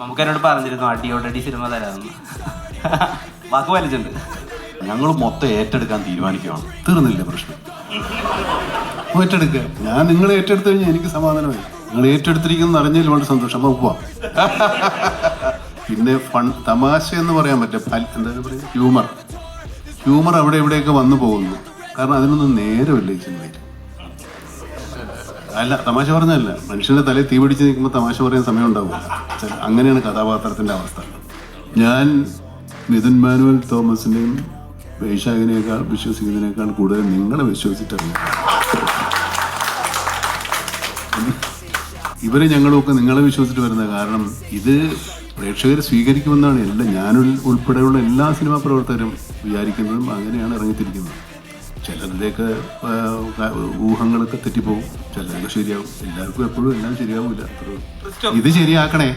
നമുക്ക് എന്നോട് പറഞ്ഞിരുന്നു അടിയോടടി സിനിമ തരാമെന്ന്. വാക്ക് വലിച്ചിട്ടുണ്ട്. ഞങ്ങൾ മൊത്തം ഏറ്റെടുക്കാൻ തീരുമാനിക്കുകയാണ്. തീർന്നില്ല പ്രശ്നം. ഏറ്റെടുക്കുക. ഞാൻ നിങ്ങളെ ഏറ്റെടുത്തു കഴിഞ്ഞാൽ എനിക്ക് സമാധാനമായി. നിങ്ങൾ ഏറ്റെടുത്തിരിക്കുന്ന അറിഞ്ഞതിൽ വളരെ സന്തോഷം. അപ്പോൾ പോവാം. പിന്നെ തമാശ എന്ന് പറയാൻ പറ്റും. എന്താ പറയുക, ഹ്യൂമർ അവിടെ ഇവിടെയൊക്കെ വന്നു പോകുന്നു. കാരണം അതിനൊന്നും നേരമില്ല ഈ സിനിമയിൽ. അല്ല, തമാശ പറഞ്ഞല്ല. മനുഷ്യന്റെ തലയിൽ തീ പിടിച്ച് നിൽക്കുമ്പോൾ തമാശ പറയാൻ സമയം ഉണ്ടാവില്ല. അങ്ങനെയാണ് കഥാപാത്രത്തിന്റെ അവസ്ഥ. ഞാൻ മിഥുൻ മാനുവൽ തോമസിനെയും വൈശാഖിനേക്കാൾ വിശ്വസിക്കുന്നതിനേക്കാൾ കൂടുതൽ നിങ്ങളെ വിശ്വസിച്ചിട്ടറിയാം. ഇവരെ ഞങ്ങളൊക്കെ നിങ്ങളെ വിശ്വസിച്ചിട്ട് വരുന്നത്. കാരണം ഇത് പ്രേക്ഷകർ സ്വീകരിക്കുമെന്നാണ് ഞാൻ ഉൾപ്പെടെയുള്ള എല്ലാ സിനിമാ പ്രവർത്തകരും വിചാരിക്കുന്നതും. അങ്ങനെയാണ് ഇറങ്ങിത്തിരിക്കുന്നത്. ചിലരുടെയൊക്കെ ഊഹങ്ങളൊക്കെ തെറ്റിപ്പോകും, ചിലരൊക്കെ ശരിയാവും. എല്ലാവർക്കും എപ്പോഴും എല്ലാം ശരിയാവില്ല. ഇത് ശരിയാക്കണേ.